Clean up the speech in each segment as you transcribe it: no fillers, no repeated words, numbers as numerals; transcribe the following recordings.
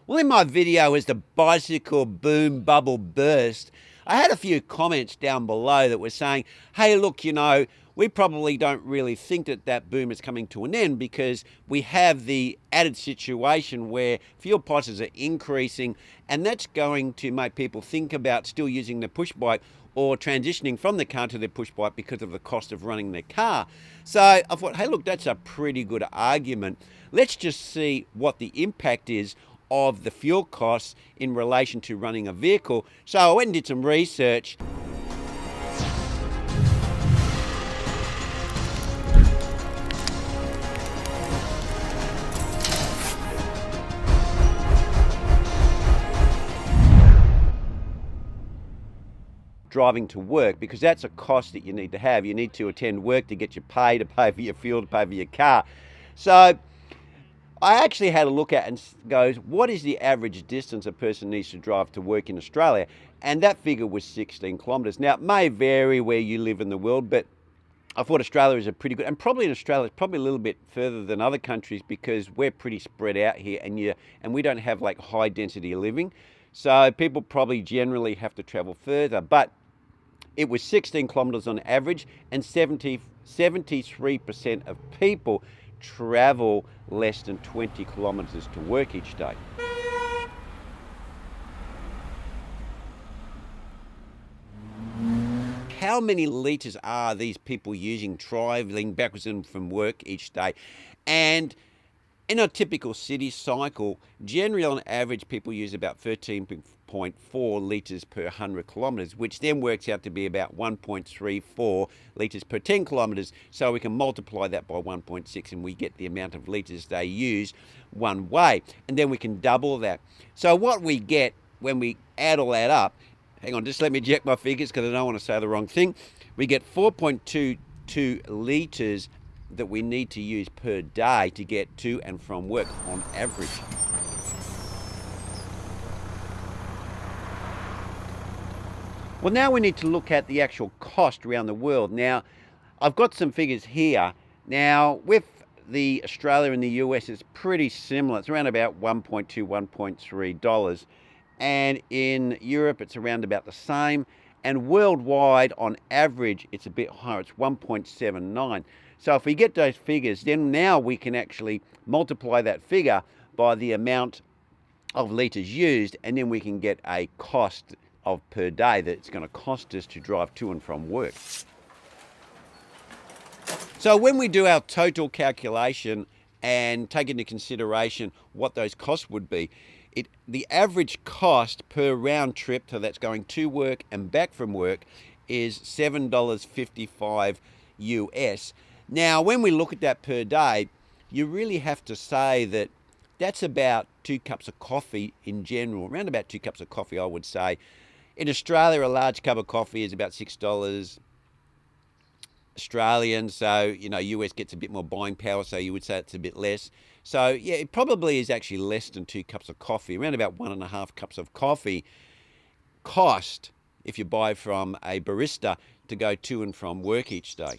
Well, in my video as the bicycle boom bubble burst, I had a few comments down below that were saying, hey, look, we probably don't really think that that boom is coming to an end because we have the added situation where fuel prices are increasing, and that's going to make people think about still using the push bike or transitioning from the car to the push bike because of the cost of running their car. So I thought, hey, look, that's a pretty good argument. Let's just see what the impact is of the fuel costs in relation to running a vehicle. So I went and did some research. Driving to work, because that's a cost that you need to have. You need to attend work to get your pay, to pay for your fuel, to pay for your car. So I actually had a look at and goes, what is the average distance a person needs to drive to work in Australia? And that figure was 16 kilometres. Now, it may vary where you live in the world, but I thought Australia is a pretty good, and probably in Australia it's probably a little bit further than other countries because we're pretty spread out here, and we don't have like high density of living. So people probably generally have to travel further, but it was 16 kilometres on average, and 73% of people travel less than 20 kilometres to work each day. How many litres are these people using travelling backwards and from work each day? And in a typical city cycle, generally on average, people use about 13.4 litres per 100 kilometres, which then works out to be about 1.34 litres per 10 kilometres. So we can multiply that by 1.6 and we get the amount of litres they use one way. And then we can double that. So what we get when we add all that up, hang on, just let me check my figures because I don't want to say the wrong thing. We get 4.22 litres that we need to use per day to get to and from work on average. Well, now we need to look at the actual cost around the world. Now, I've got some figures here. Now, with the Australia and the US, it's pretty similar. It's around about $1.2, $1.3. And in Europe, it's around about the same. And worldwide, on average, it's a bit higher. It's 1.79. So if we get those figures, then now we can actually multiply that figure by the amount of litres used, and then we can get a cost of per day that it's going to cost us to drive to and from work. So when we do our total calculation and take into consideration what those costs would be, the average cost per round trip, so that's going to work and back from work, is $7.55 US. Now, when we look at that per day, you really have to say that that's about 2 cups of coffee in general, around about 2 cups of coffee, I would say. In Australia, a large cup of coffee is about $6 Australian, so, US gets a bit more buying power, so you would say it's a bit less. So, yeah, it probably is actually less than 2 cups of coffee, around about 1.5 cups of coffee cost if you buy from a barista to go to and from work each day.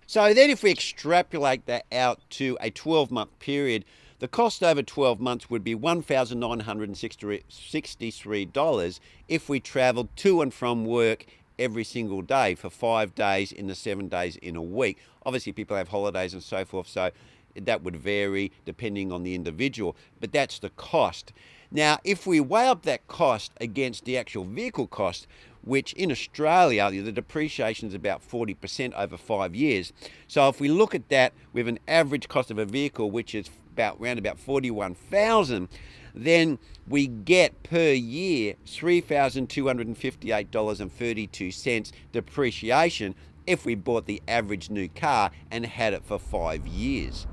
So then if we extrapolate that out to a 12-month period, the cost over 12 months would be $1,963 if we travelled to and from work every single day for 5 days in the 7 days in a week. Obviously, people have holidays and so forth, so that would vary depending on the individual, but that's the cost. Now, if we weigh up that cost against the actual vehicle cost, which in Australia, the depreciation is about 40% over 5 years. So if we look at that with an average cost of a vehicle, which is around about $41,000, then we get per year $3,258.32 depreciation if we bought the average new car and had it for 5 years.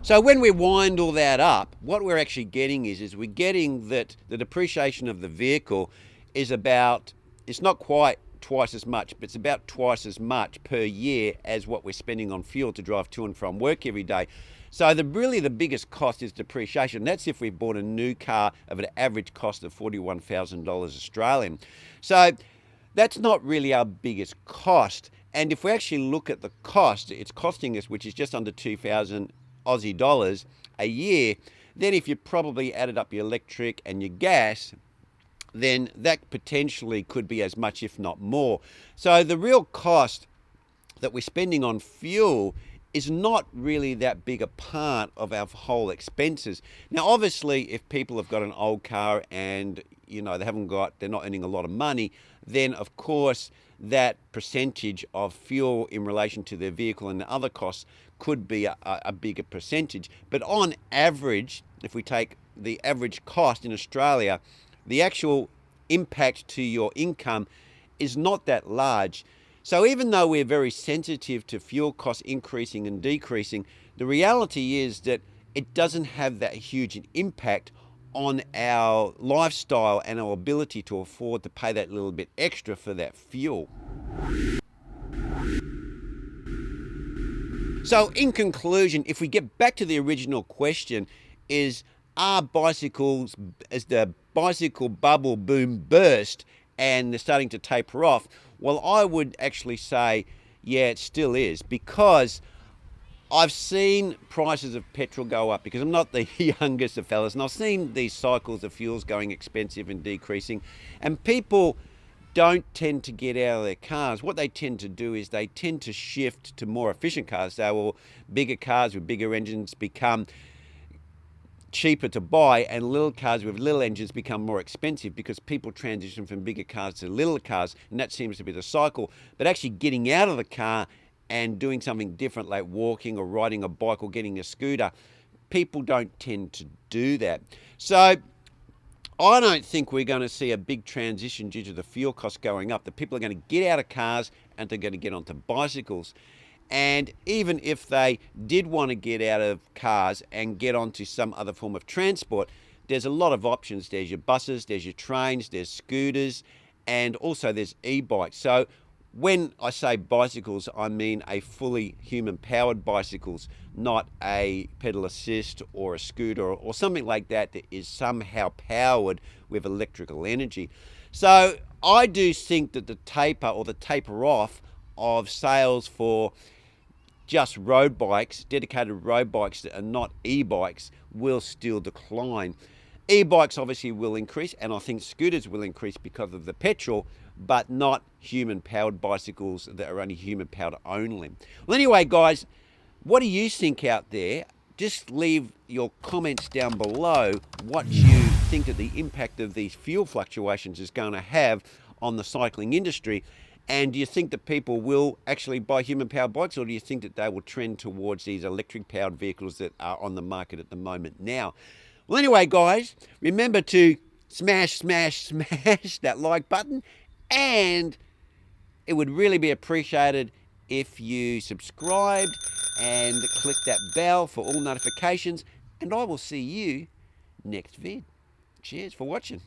So when we wind all that up, what we're actually getting is we're getting that the depreciation of the vehicle is it's not quite twice as much, but it's about twice as much per year as what we're spending on fuel to drive to and from work every day. So really the biggest cost is depreciation. That's if we bought a new car of an average cost of $41,000 Australian. So that's not really our biggest cost. And if we actually look at the cost, it's costing us, which is just under $2,000 Aussie dollars a year, then if you probably added up your electric and your gas, then that potentially could be as much, if not more. So the real cost that we're spending on fuel is not really that big a part of our whole expenses. Now, obviously, if people have got an old car and they're not earning a lot of money, then of course that percentage of fuel in relation to their vehicle and the other costs could be a bigger percentage. But on average, if we take the average cost in Australia, the actual impact to your income is not that large. So even though we're very sensitive to fuel costs increasing and decreasing, the reality is that it doesn't have that huge an impact on our lifestyle and our ability to afford to pay that little bit extra for that fuel. So in conclusion, if we get back to the original question, is the bicycle bubble boom burst and they're starting to taper off? Well, I would actually say, yeah, it still is, because I've seen prices of petrol go up, because I'm not the youngest of fellas, and I've seen these cycles of fuels going expensive and decreasing, and people don't tend to get out of their cars. What they tend to do is they tend to shift to more efficient cars. So bigger cars with bigger engines become cheaper to buy, and little cars with little engines become more expensive because people transition from bigger cars to little cars, and that seems to be the cycle. But actually getting out of the car and doing something different, like walking or riding a bike or getting a scooter, people don't tend to do that. So I don't think we're going to see a big transition due to the fuel costs going up. The people are going to get out of cars and they're going to get onto bicycles. And even if they did want to get out of cars and get onto some other form of transport, there's a lot of options. There's your buses, there's your trains, there's scooters, and also there's e-bikes. So when I say bicycles, I mean a fully human-powered bicycles, not a pedal assist or a scooter or something like that that is somehow powered with electrical energy. So I do think that the taper or the taper off of sales for just road bikes, dedicated road bikes that are not e-bikes, will still decline. E-bikes obviously will increase, and I think scooters will increase because of the petrol, but not human-powered bicycles that are only human-powered only. Well, anyway, guys, what do you think out there? Just leave your comments down below what you think that the impact of these fuel fluctuations is going to have on the cycling industry. And do you think that people will actually buy human-powered bikes, or do you think that they will trend towards these electric-powered vehicles that are on the market at the moment now? Well, anyway, guys, remember to smash that like button, and it would really be appreciated if you subscribed and click that bell for all notifications, and I will see you next vid. Cheers for watching.